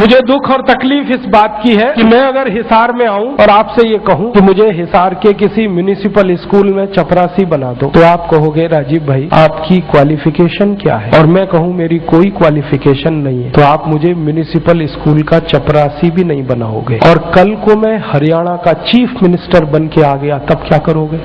मुझे दुख और तकलीफ इस बात की है कि मैं अगर हिसार में आऊं और आपसे ये कहूं कि मुझे हिसार के किसी म्युनिसिपल स्कूल में चपरासी बना दो, तो आप कहोगे राजीव भाई आपकी क्वालिफिकेशन क्या है, और मैं कहूं मेरी कोई क्वालिफिकेशन नहीं है, तो आप मुझे म्युनिसिपल स्कूल का चपरासी भी नहीं बनाओगे। और कल को मैं हरियाणा का चीफ मिनिस्टर बन के आ गया, तब क्या करोगे?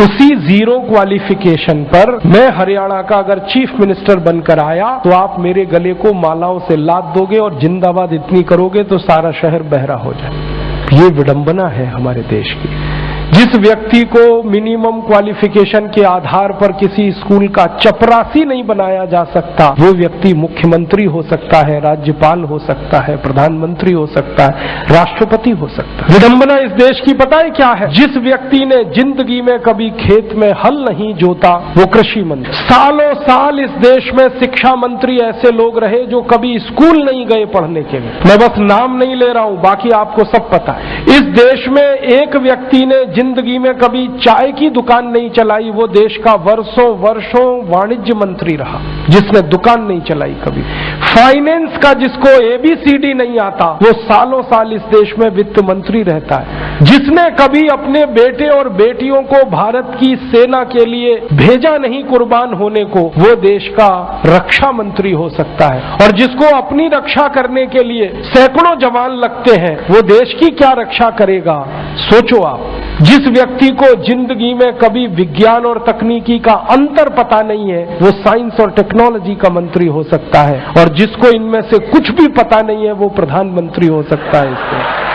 उसी जीरो क्वालिफिकेशन पर मैं हरियाणा का अगर चीफ मिनिस्टर बनकर आया तो आप मेरे गले को मालाओं से लाद दोगे और जिंदाबाद इतनी करोगे तो सारा शहर बहरा हो जाए। ये विडंबना है हमारे देश की। जिस व्यक्ति को मिनिमम क्वालिफिकेशन के आधार पर किसी स्कूल का चपरासी नहीं बनाया जा सकता, वो व्यक्ति मुख्यमंत्री हो सकता है, राज्यपाल हो सकता है, प्रधानमंत्री हो सकता है, राष्ट्रपति हो सकता है। विडंबना इस देश की पता है क्या है? जिस व्यक्ति ने जिंदगी में कभी खेत में हल नहीं जोता वो कृषि मंत्री। सालों साल इस देश में शिक्षा मंत्री ऐसे लोग रहे जो कभी स्कूल नहीं गए पढ़ने के लिए। मैं बस नाम नहीं ले रहा हूं, बाकी आपको सब पता है। इस देश में एक व्यक्ति ने जिंदगी में कभी चाय की दुकान नहीं चलाई, वो देश का वर्षों वर्षों वाणिज्य मंत्री रहा जिसने दुकान नहीं चलाई कभी। फाइनेंस का जिसको ABCD नहीं आता वो सालों साल इस देश में वित्त मंत्री रहता है। जिसने कभी अपने बेटे और बेटियों को भारत की सेना के लिए भेजा नहीं कुर्बान होने को, वो देश का रक्षा मंत्री हो सकता है। और जिसको अपनी रक्षा करने के लिए सैकड़ों जवान लगते हैं वो देश की क्या रक्षा करेगा? सोचो आप। जिस व्यक्ति को जिंदगी में कभी विज्ञान और तकनीकी का अंतर पता नहीं है वो साइंस और टेक्नोलॉजी का मंत्री हो सकता है, और जिसको इनमें से कुछ भी पता नहीं है वो प्रधानमंत्री हो सकता है। इससे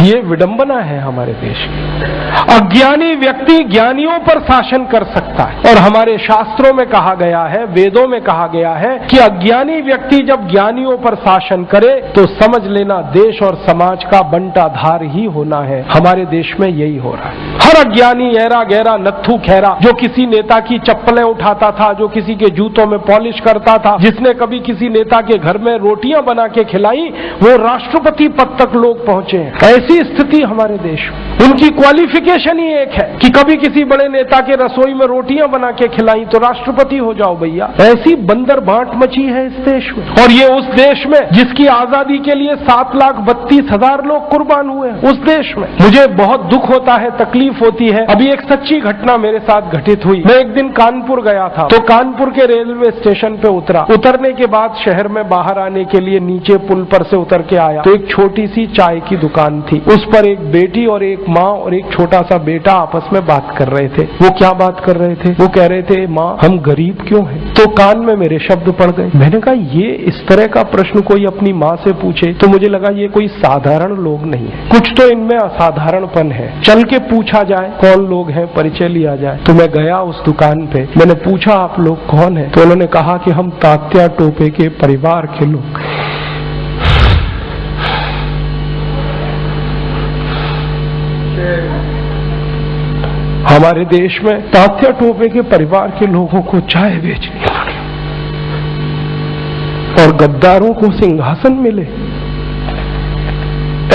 ये विडंबना है हमारे देश की। अज्ञानी व्यक्ति ज्ञानियों पर शासन कर सकता है, और हमारे शास्त्रों में कहा गया है, वेदों में कहा गया है कि अज्ञानी व्यक्ति जब ज्ञानियों पर शासन करे तो समझ लेना देश और समाज का बंटाधार ही होना है। हमारे देश में यही हो रहा है। हर अज्ञानी ऐरा गहरा नत्थू खैरा जो किसी नेता की चप्पलें उठाता था, जो किसी के जूतों में पॉलिश करता था, जिसने कभी किसी नेता के घर में रोटियां बना के खिलाई, वो राष्ट्रपति पद तक लोग पहुंचे हैं। ऐसी स्थिति हमारे देश में। उनकी क्वालिफिकेशन ही एक है कि कभी किसी बड़े नेता के रसोई में रोटियां बना के खिलाई तो राष्ट्रपति हो जाओ भैया। ऐसी बंदर बांट मची है इस देश में। और ये उस देश में जिसकी आजादी के लिए 7,32,000 लोग कुर्बान हुए, उस देश में। मुझे बहुत दुख होता है, तकलीफ होती है। अभी एक सच्ची घटना मेरे साथ घटित हुई। मैं एक दिन कानपुर गया था, तो कानपुर के रेलवे स्टेशन पे उतरा। उतरने के बाद शहर में बाहर आने के लिए नीचे पुल पर से उतर के आया तो एक छोटी सी चाय की दुकान थी। उस पर एक बेटी और एक माँ और एक छोटा सा बेटा आपस में बात कर रहे थे। वो क्या बात कर रहे थे? वो कह रहे थे, माँ हम गरीब क्यों हैं? तो कान में मेरे शब्द पड़ गए। मैंने कहा ये इस तरह का प्रश्न कोई अपनी माँ से पूछे तो मुझे लगा ये कोई साधारण लोग नहीं है, कुछ तो इनमें असाधारणपन है। चल के पूछा जाए कौन लोग हैं, परिचय लिया जाए। तो मैं गया उस दुकान पे, मैंने पूछा आप लोग कौन है? तो उन्होंने कहा कि हम तात्या टोपे के परिवार के लोग। हमारे देश में तात्या टोपे के परिवार के लोगों को चाय बेचनी पड़ी और गद्दारों को सिंहासन मिले।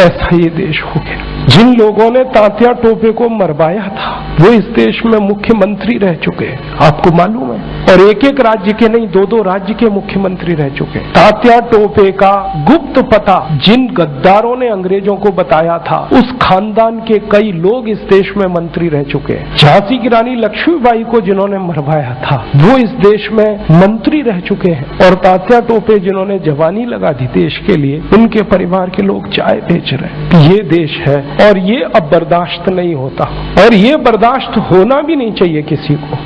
ऐसा ये देश हो गया। जिन लोगों ने तात्या टोपे को मरवाया था वो इस देश में मुख्यमंत्री रह चुके हैं, आपको मालूम है। और एक एक राज्य के नहीं, 2-2 राज्य के मुख्यमंत्री रह चुके हैं। तात्या टोपे का गुप्त पता जिन गद्दारों ने अंग्रेजों को बताया था, उस खानदान के कई लोग इस देश में मंत्री रह चुके हैं। झांसी की रानी लक्ष्मीबाई को जिन्होंने मरवाया था वो इस देश में मंत्री रह चुके हैं। और तात्या टोपे जिन्होंने जवानी लगा दी देश के लिए, उनके परिवार के लोग चाय बेच रहे हैं। ये देश है और ये अब बर्दाश्त नहीं होता, और ये बर्दाश्त होना भी नहीं चाहिए किसी को।